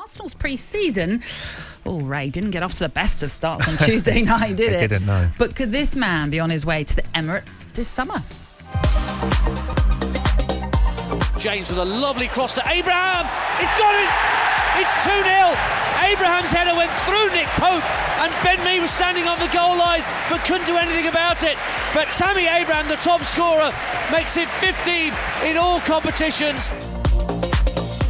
Arsenal's pre-season, Ray didn't get off to the best of starts on Tuesday night, did it? Didn't, no. But could this man be on his way to the Emirates this summer? James with a lovely cross to Abraham. It's got it. It's 2-0. Abraham's header went through Nick Pope, and Ben Mee was standing on the goal line but couldn't do anything about it. But Tammy Abraham, the top scorer, makes it 15 in all competitions.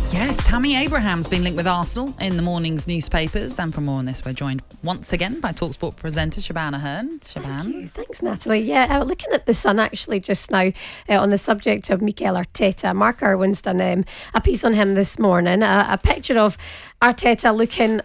Yes, Tammy Abraham's been linked with Arsenal in the morning's newspapers. And for more on this, we're joined once again by talkSPORT presenter Shabana Ahern. Thank you. Thanks, Natalie. Yeah, looking at The Sun actually just now on the subject of Mikel Arteta. Mark Irwin's done a piece on him this morning. A picture of Arteta looking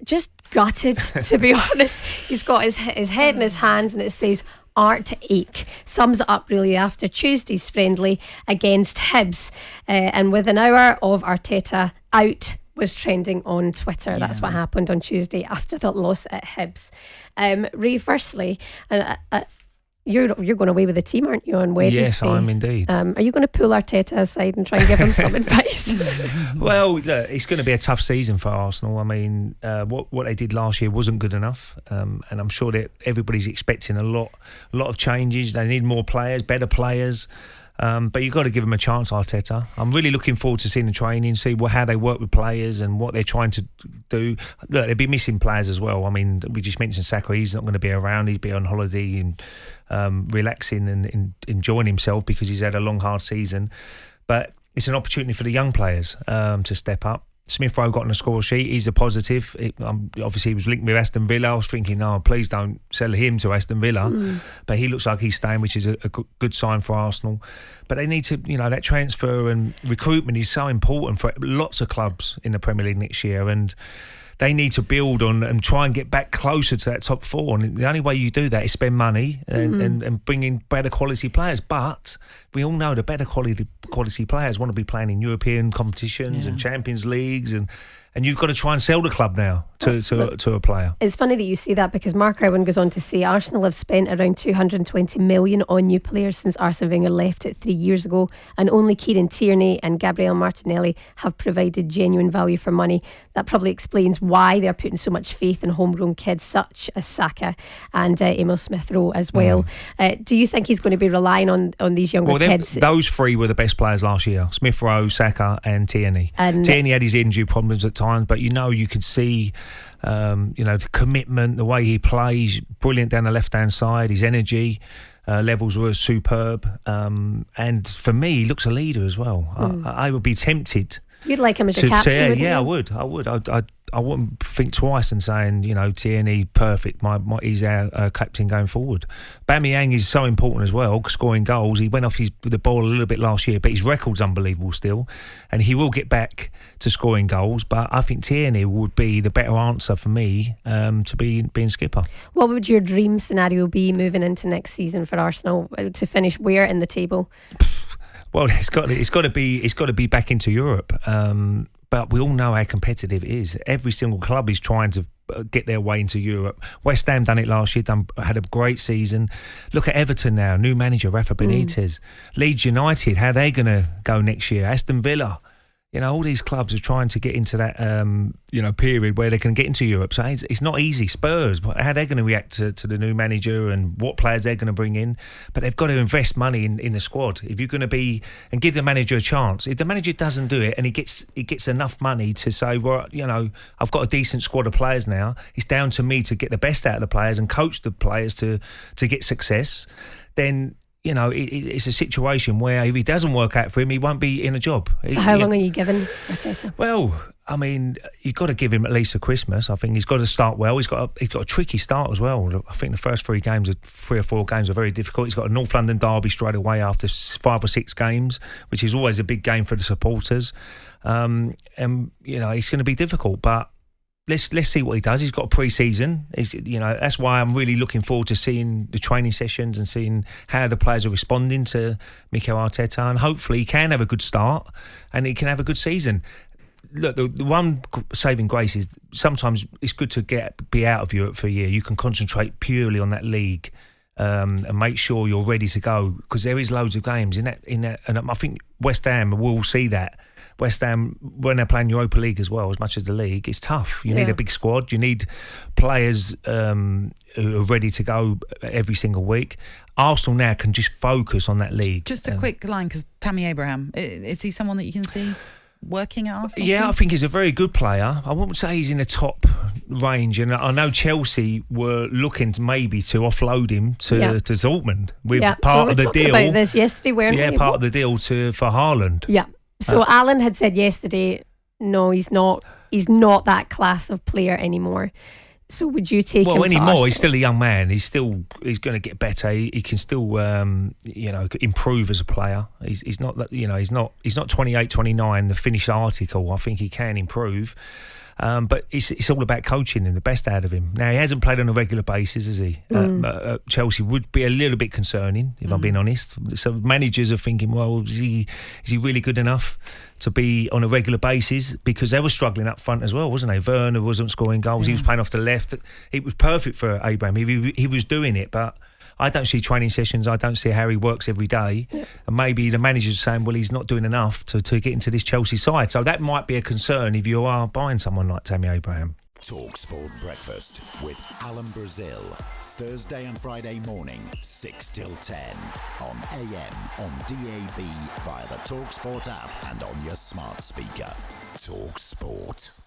just gutted, to be honest. He's got his head in his hands and it says, Art ache. Sums it up really after Tuesday's friendly against Hibs. And with an hour of Arteta out was trending on Twitter. Yeah. That's what happened on Tuesday after the loss at Hibs. Ray, firstly, you're going away with the team, aren't you, on Wednesday? Yes, I am indeed. Are you going to pull Arteta aside and try and give him some advice? Well, look, it's going to be a tough season for Arsenal. I mean, what they did last year wasn't good enough, and I'm sure that everybody's expecting a lot of changes. They need more players, better players. But you've got to give them a chance, Arteta. I'm really looking forward to seeing the training, see how they work with players and what they're trying to do. Look, they'll be missing players as well. I mean, we just mentioned Saka. He's not going to be around. He'll be on holiday and relaxing and enjoying himself because he's had a long, hard season. But it's an opportunity for the young players to step up. Smith Rowe got on the score sheet. He's a positive. Obviously, he was linked with Aston Villa. I was thinking, please don't sell him to Aston Villa. But he looks like he's staying, which is a good sign for Arsenal. But they need to, that transfer and recruitment is so important for lots of clubs in the Premier League next year. And they need to build on and try and get back closer to that top four. And the only way you do that is spend money and bring in better quality players. But we all know the better quality players want to be playing in European competitions and Champions Leagues. And you've got to try and sell the club now to a player. It's funny that you say that because Mark Irwin goes on to say Arsenal have spent around 220 million on new players since Arsene Wenger left it 3 years ago, and only Kieran Tierney and Gabriel Martinelli have provided genuine value for money. That probably explains why they're putting so much faith in homegrown kids such as Saka and Emil Smith-Rowe as well. Do you think he's going to be relying on these younger kids? Those three were the best players last year: Smith-Rowe, Saka and Tierney. Tierney had his injury problems at times, but you could see the commitment, the way he plays, brilliant down the left-hand side, his energy levels were superb, and for me he looks a leader as well. I would be tempted. You'd like him as your captain, wouldn't you? Yeah, I would. I wouldn't think twice in saying, Tierney, perfect. He's our captain going forward. Aubameyang is so important as well, scoring goals. He went off the ball a little bit last year, but his record's unbelievable still, and he will get back to scoring goals. But I think Tierney would be the better answer for me to being skipper. What would your dream scenario be moving into next season for Arsenal to finish where in the table? Well, it's got to be back into Europe. But we all know how competitive it is. Every single club is trying to get their way into Europe. West Ham done it last year, had a great season. Look at Everton now, new manager Rafa Benitez. Leeds United, how are they going to go next year? Aston Villa. All these clubs are trying to get into that, period where they can get into Europe. So it's not easy. Spurs, how they're going to react to the new manager and what players they're going to bring in. But they've got to invest money in the squad. If you're going to and give the manager a chance. If the manager doesn't do it and he gets enough money to say, well, I've got a decent squad of players now. It's down to me to get the best out of the players and coach the players to get success. Then it's a situation where if he doesn't work out for him, he won't be in a job. So how long are you giving Arteta? Well, I mean, you've got to give him at least a Christmas. I think he's got to start well. He's got a tricky start as well. I think the first 3 or 4 games are very difficult. He's got a North London derby straight away after 5 or 6 games, which is always a big game for the supporters. And it's going to be difficult, but Let's see what he does. He's got a pre-season. That's why I'm really looking forward to seeing the training sessions and seeing how the players are responding to Mikel Arteta. And hopefully he can have a good start and he can have a good season. Look, the one saving grace is sometimes it's good to be out of Europe for a year. You can concentrate purely on that league and make sure you're ready to go because there is loads of games in that. And I think West Ham will see that West Ham, when they're playing Europa League as well, as much as the league, it's tough. You need a big squad. You need players who are ready to go every single week. Arsenal now can just focus on that league. Just a quick line, because Tammy Abraham, is he someone that you can see working at Arsenal? Yeah, I think he's a very good player. I wouldn't say he's in the top range, and I know Chelsea were looking to maybe to offload him to Dortmund with part of the deal. About this yesterday, weren't we? Part of the deal for Haaland. Yeah. So Alan had said yesterday, no, he's not that class of player anymore. So would you take him to anymore? Arsenal? He's still a young man. He's going to get better. He can still improve as a player. He's not that, he's not 28, 29. The finished article. I think he can improve. But it's all about coaching and the best out of him. Now, he hasn't played on a regular basis, has he? Chelsea would be a little bit concerning, if I'm being honest. So managers are thinking, well, is he really good enough to be on a regular basis? Because they were struggling up front as well, wasn't they? Werner wasn't scoring goals. He was playing off the left. It was perfect for Abraham. He was doing it, but I don't see training sessions. I don't see how he works every day. Yeah. And maybe the manager's saying, well, he's not doing enough to get into this Chelsea side. So that might be a concern if you are buying someone like Tammy Abraham. talkSPORT Breakfast with Alan Brazil. Thursday and Friday morning, 6 till 10. On AM, on DAB, via the talkSPORT app and on your smart speaker. talkSPORT.